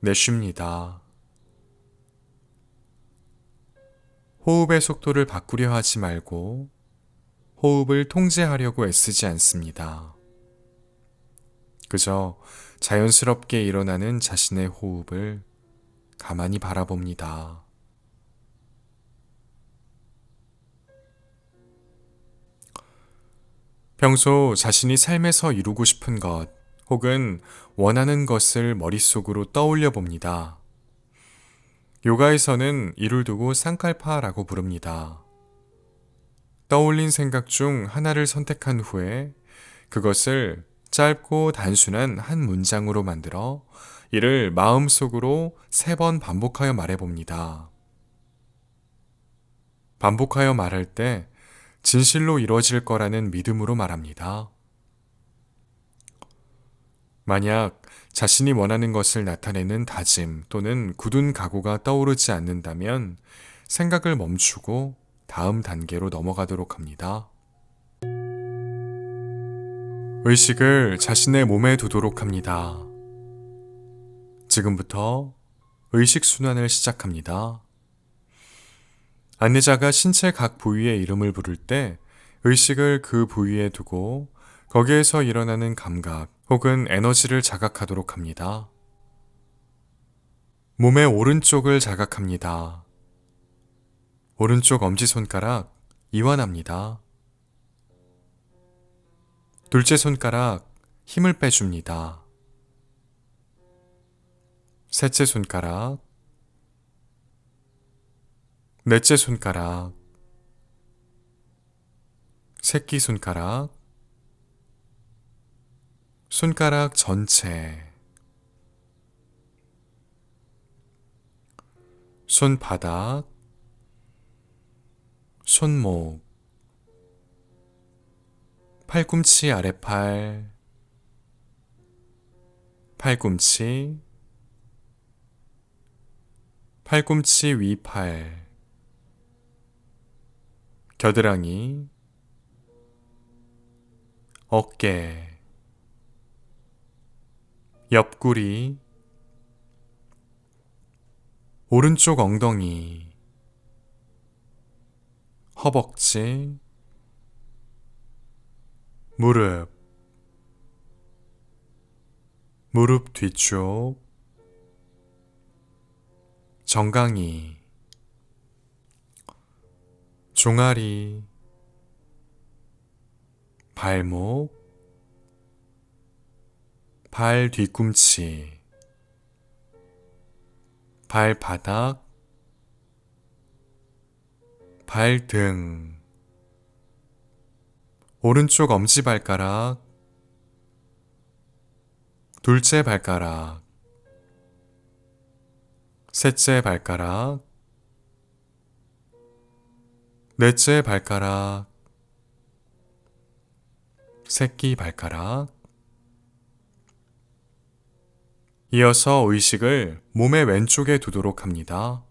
내쉽니다. 호흡의 속도를 바꾸려 하지 말고 호흡을 통제하려고 애쓰지 않습니다. 그저 자연스럽게 일어나는 자신의 호흡을 가만히 바라봅니다. 평소 자신이 삶에서 이루고 싶은 것 혹은 원하는 것을 머릿속으로 떠올려 봅니다. 요가에서는 이를 두고 쌍칼파라고 부릅니다. 떠올린 생각 중 하나를 선택한 후에 그것을 짧고 단순한 한 문장으로 만들어 이를 마음속으로 3번 반복하여 말해봅니다. 반복하여 말할 때 진실로 이루어질 거라는 믿음으로 말합니다. 만약 자신이 원하는 것을 나타내는 다짐 또는 굳은 각오가 떠오르지 않는다면 생각을 멈추고 다음 단계로 넘어가도록 합니다. 의식을 자신의 몸에 두도록 합니다. 지금부터 의식 순환을 시작합니다. 안내자가 신체 각 부위의 이름을 부를 때 의식을 그 부위에 두고 거기에서 일어나는 감각 혹은 에너지를 자각하도록 합니다. 몸의 오른쪽을 자각합니다. 오른쪽 엄지손가락 이완합니다. 둘째 손가락 힘을 빼줍니다. 셋째 손가락, 넷째 손가락, 새끼손가락, 손가락 전체, 손바닥, 손목, 팔꿈치 아래팔, 팔꿈치, 팔꿈치 위팔, 겨드랑이, 어깨, 옆구리, 오른쪽 엉덩이, 허벅지, 무릎, 무릎 뒤쪽, 정강이, 종아리, 발목, 발 뒤꿈치, 발바닥, 발등, 오른쪽 엄지발가락, 둘째 발가락, 셋째 발가락, 넷째 발가락, 새끼 발가락. 이어서 의식을 몸의 왼쪽에 두도록 합니다.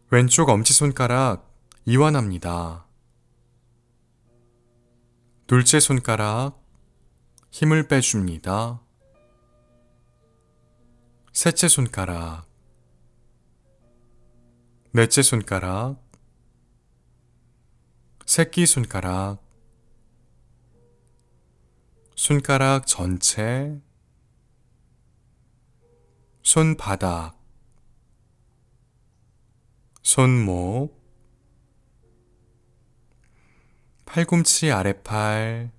왼쪽 엄지손가락 이완합니다. 둘째 손가락 힘을 빼줍니다. 셋째 손가락, 넷째 손가락, 새끼 손가락, 손가락 전체, 손바닥, 손목, 팔꿈치 아래팔,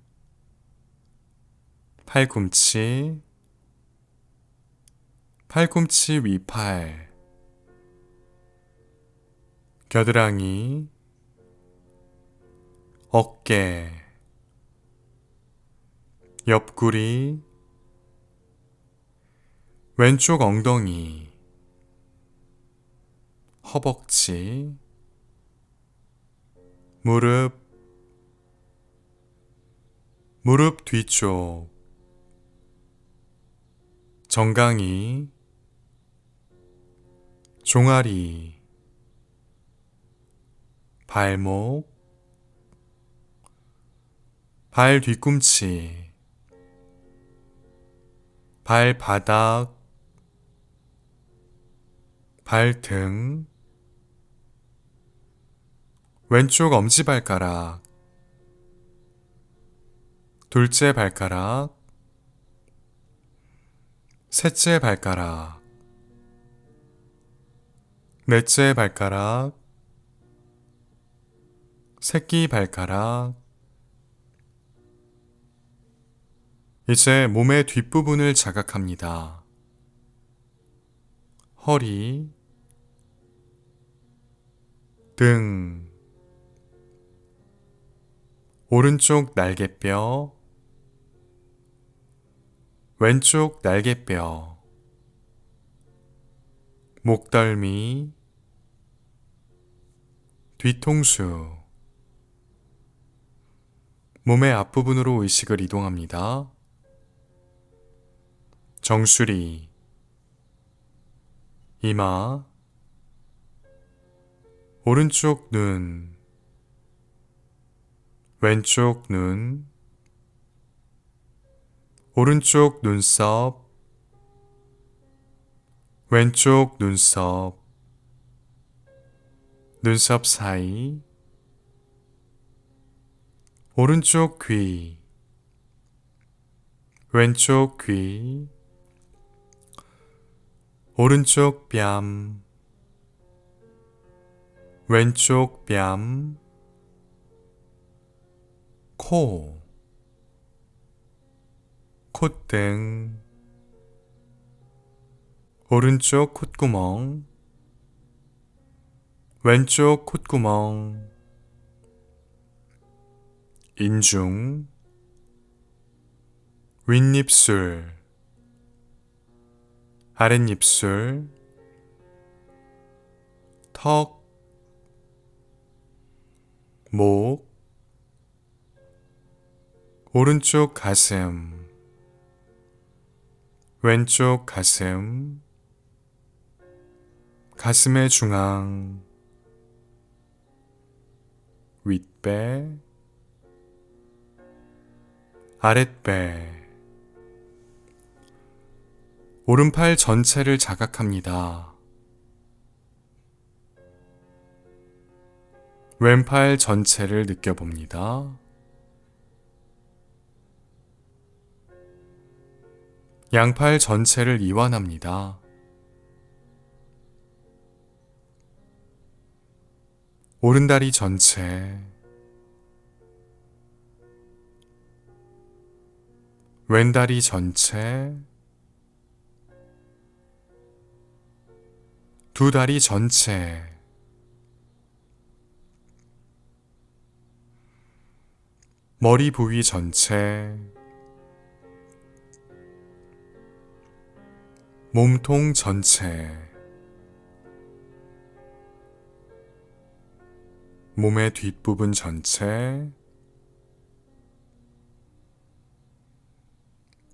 팔꿈치, 팔꿈치 위팔, 겨드랑이, 어깨, 옆구리, 왼쪽 엉덩이, 허벅지, 무릎, 무릎 뒤쪽, 정강이, 종아리, 발목, 발 뒤꿈치, 발바닥, 발등, 왼쪽 엄지발가락, 둘째 발가락, 셋째 발가락, 넷째 발가락, 새끼 발가락. 이제 몸의 뒷부분을 자각합니다. 허리, 등, 오른쪽 날개뼈, 왼쪽 날개뼈, 목덜미, 뒤통수, 몸의 앞부분으로 의식을 이동합니다. 정수리, 이마, 오른쪽 눈, 왼쪽 눈, 오른쪽 눈썹, 왼쪽 눈썹, 눈썹 사이, 오른쪽 귀, 왼쪽 귀, 오른쪽 뺨, 왼쪽 뺨, 코, 콧등, 오른쪽 콧구멍, 왼쪽 콧구멍, 인중, 윗입술, 아랫입술, 턱, 목, 오른쪽 가슴, 왼쪽 가슴, 가슴의 중앙, 윗배, 아랫배, 오른팔 전체를 자각합니다. 왼팔 전체를 느껴봅니다. 양팔 전체를 이완합니다. 오른다리 전체, 왼다리 전체, 두 다리 전체, 머리 부위 전체, 몸통 전체, 몸의 뒷부분 전체,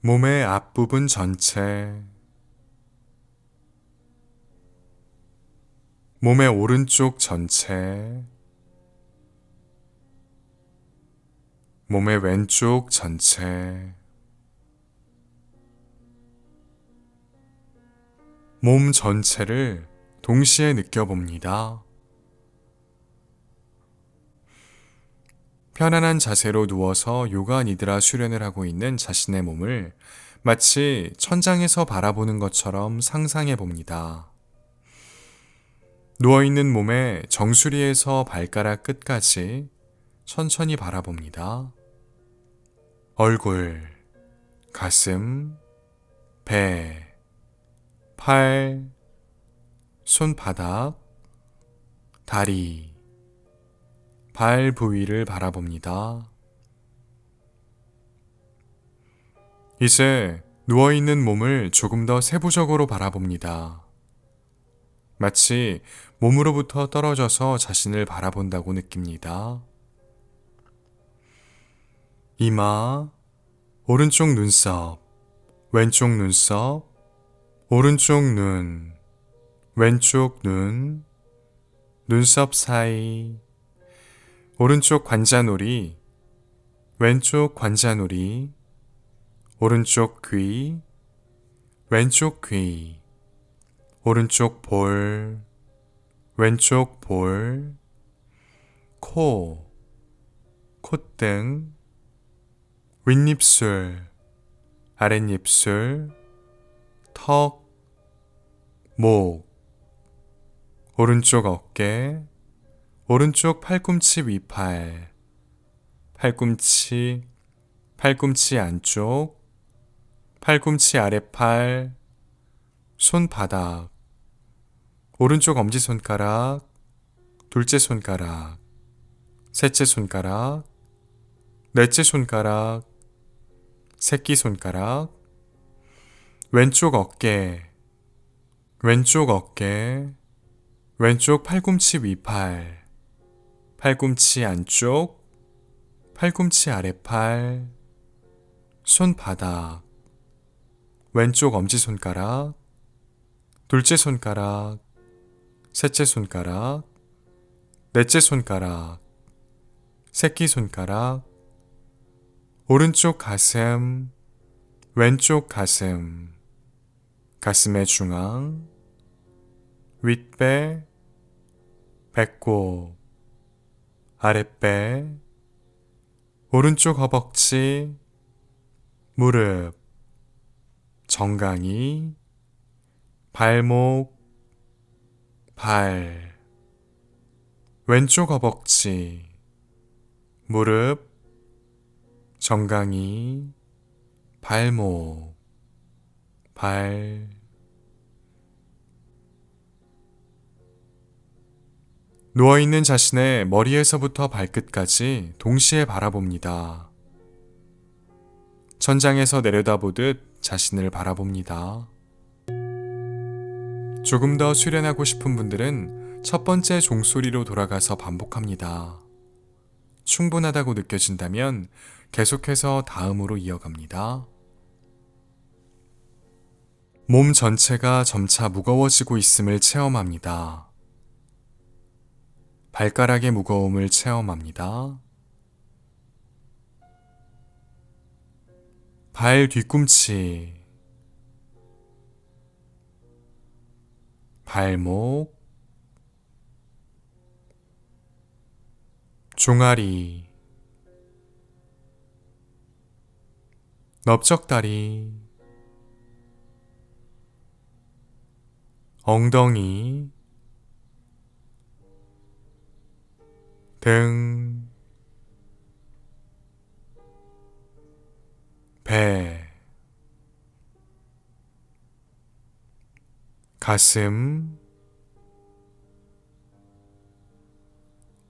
몸의 앞부분 전체, 몸의 오른쪽 전체, 몸의 왼쪽 전체, 몸 전체를 동시에 느껴봅니다. 편안한 자세로 누워서 요가 니드라 수련을 하고 있는 자신의 몸을 마치 천장에서 바라보는 것처럼 상상해 봅니다. 누워있는 몸의 정수리에서 발가락 끝까지 천천히 바라봅니다. 얼굴, 가슴, 배, 팔, 손바닥, 다리, 발 부위를 바라봅니다. 이제 누워있는 몸을 조금 더 세부적으로 바라봅니다. 마치 몸으로부터 떨어져서 자신을 바라본다고 느낍니다. 이마, 오른쪽 눈썹, 왼쪽 눈썹, 오른쪽 눈, 왼쪽 눈, 눈썹 사이, 오른쪽 관자놀이, 왼쪽 관자놀이, 오른쪽 귀, 왼쪽 귀, 오른쪽 볼, 왼쪽 볼, 코, 콧등, 윗입술, 아랫입술, 턱, 목, 오른쪽 어깨, 오른쪽 팔꿈치 위팔, 팔꿈치, 팔꿈치 안쪽, 팔꿈치 아래팔, 손바닥, 오른쪽 엄지손가락, 둘째 손가락, 셋째 손가락, 넷째 손가락, 새끼손가락, 왼쪽 어깨, 왼쪽 어깨, 왼쪽 팔꿈치 위팔, 팔꿈치 안쪽, 팔꿈치 아래팔, 손바닥, 왼쪽 엄지손가락, 둘째 손가락, 셋째 손가락, 넷째 손가락, 새끼손가락, 오른쪽 가슴, 왼쪽 가슴, 가슴의 중앙, 윗배, 배꼽, 아랫배, 오른쪽 허벅지, 무릎, 정강이, 발목, 발, 왼쪽 허벅지, 무릎, 정강이, 발목, 발. 누워있는 자신의 머리에서부터 발끝까지 동시에 바라봅니다. 천장에서 내려다보듯 자신을 바라봅니다. 조금 더 수련하고 싶은 분들은 첫 번째 종소리로 돌아가서 반복합니다. 충분하다고 느껴진다면 계속해서 다음으로 이어갑니다. 몸 전체가 점차 무거워지고 있음을 체험합니다. 발가락의 무거움을 체험합니다. 발 뒤꿈치, 발목, 종아리, 넓적다리, 엉덩이, 등, 배, 가슴,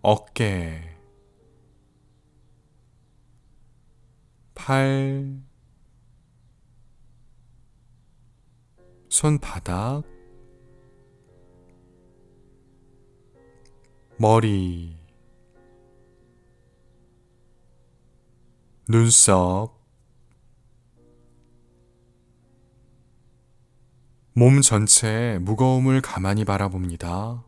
어깨, 팔, 손바닥, 머리, 눈썹, 몸 전체의 무거움을 가만히 바라봅니다.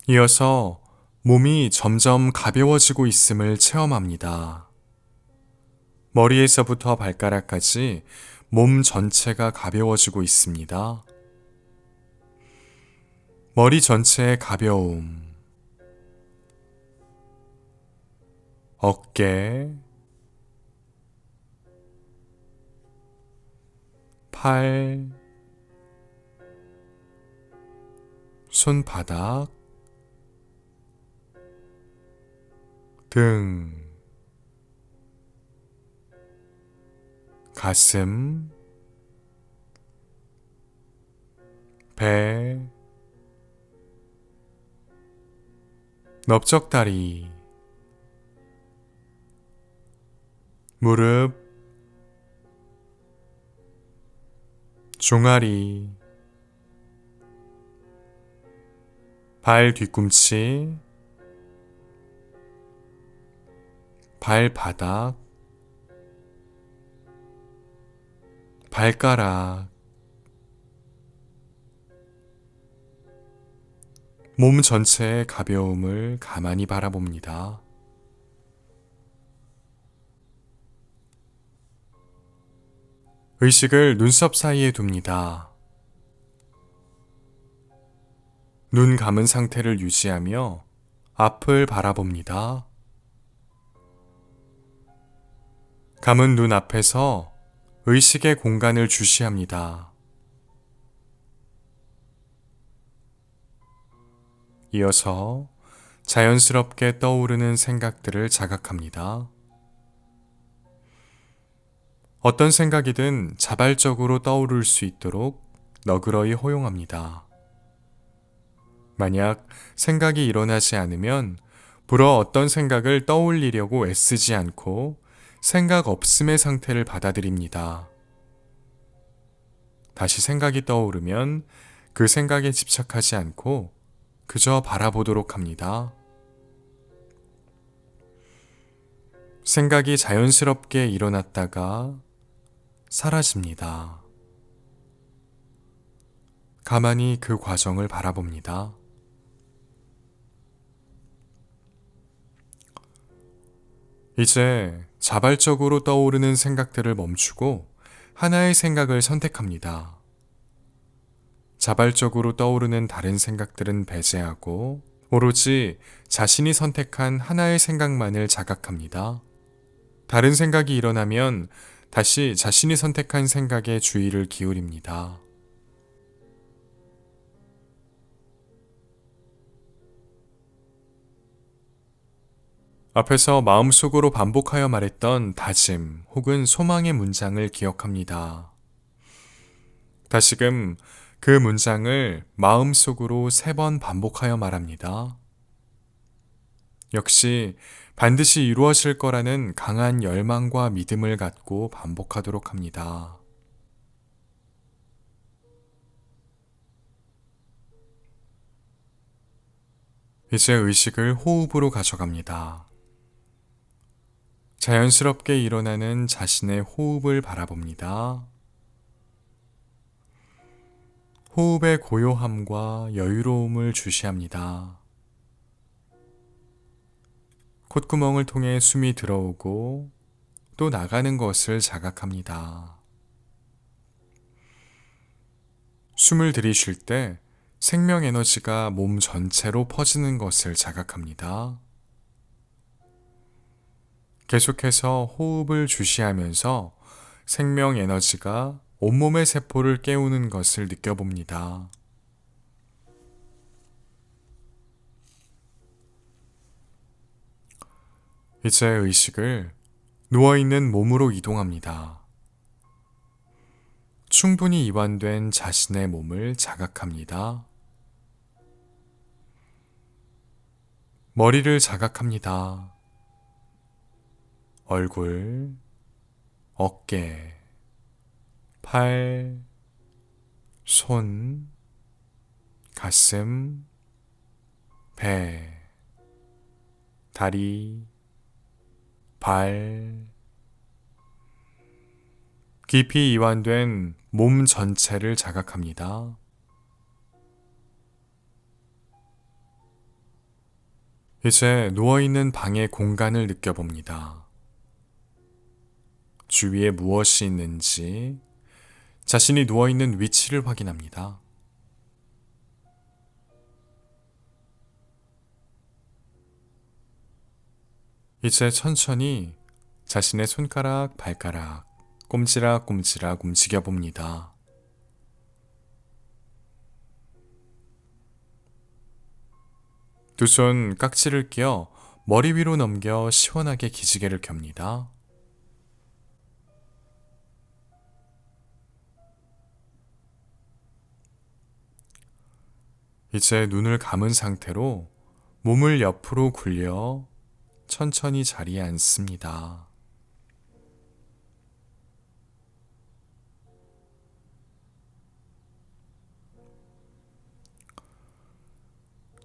이어서 몸이 점점 가벼워지고 있음을 체험합니다. 머리에서부터 발가락까지 몸 전체가 가벼워지고 있습니다. 머리 전체의 가벼움, 어깨, 팔, 손바닥, 등, 가슴, 배, 넓적다리, 무릎, 종아리, 발 뒤꿈치, 발바닥, 발가락, 몸 전체의 가벼움을 가만히 바라봅니다. 의식을 눈썹 사이에 둡니다. 눈 감은 상태를 유지하며 앞을 바라봅니다. 감은 눈 앞에서 의식의 공간을 주시합니다. 이어서 자연스럽게 떠오르는 생각들을 자각합니다. 어떤 생각이든 자발적으로 떠오를 수 있도록 너그러이 허용합니다. 만약 생각이 일어나지 않으면 불어 어떤 생각을 떠올리려고 애쓰지 않고 생각 없음의 상태를 받아들입니다. 다시 생각이 떠오르면 그 생각에 집착하지 않고 그저 바라보도록 합니다. 생각이 자연스럽게 일어났다가 사라집니다. 가만히 그 과정을 바라봅니다. 이제 자발적으로 떠오르는 생각들을 멈추고 하나의 생각을 선택합니다. 자발적으로 떠오르는 다른 생각들은 배제하고 오로지 자신이 선택한 하나의 생각만을 자각합니다. 다른 생각이 일어나면 다시 자신이 선택한 생각에 주의를 기울입니다. 앞에서 마음속으로 반복하여 말했던 다짐 혹은 소망의 문장을 기억합니다. 다시금 그 문장을 마음속으로 3번 반복하여 말합니다. 역시 반드시 이루어질 거라는 강한 열망과 믿음을 갖고 반복하도록 합니다. 이제 의식을 호흡으로 가져갑니다. 자연스럽게 일어나는 자신의 호흡을 바라봅니다. 호흡의 고요함과 여유로움을 주시합니다. 콧구멍을 통해 숨이 들어오고 또 나가는 것을 자각합니다. 숨을 들이쉴 때 생명 에너지가 몸 전체로 퍼지는 것을 자각합니다. 계속해서 호흡을 주시하면서 생명 에너지가 온몸의 세포를 깨우는 것을 느껴봅니다. 이제 의식을 누워있는 몸으로 이동합니다. 충분히 이완된 자신의 몸을 자각합니다. 머리를 자각합니다. 얼굴, 어깨, 팔, 손, 가슴, 배, 다리, 발, 깊이 이완된 몸 전체를 자각합니다. 이제 누워있는 방의 공간을 느껴봅니다. 주위에 무엇이 있는지 자신이 누워있는 위치를 확인합니다. 이제 천천히 자신의 손가락, 발가락, 꼼지락꼼지락 움직여 봅니다. 두 손 깍지를 끼어 머리 위로 넘겨 시원하게 기지개를 켭니다. 이제 눈을 감은 상태로 몸을 옆으로 굴려 천천히 자리에 앉습니다.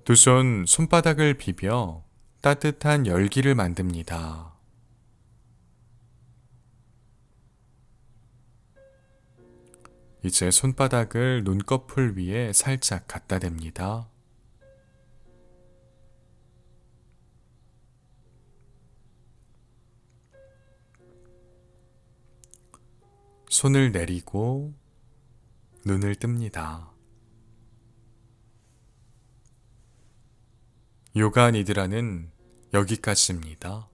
두 손 손바닥을 비벼 따뜻한 열기를 만듭니다. 이제 손바닥을 눈꺼풀 위에 살짝 갖다 댑니다. 손을 내리고 눈을 뜹니다. 요가 니드라는 여기까지입니다.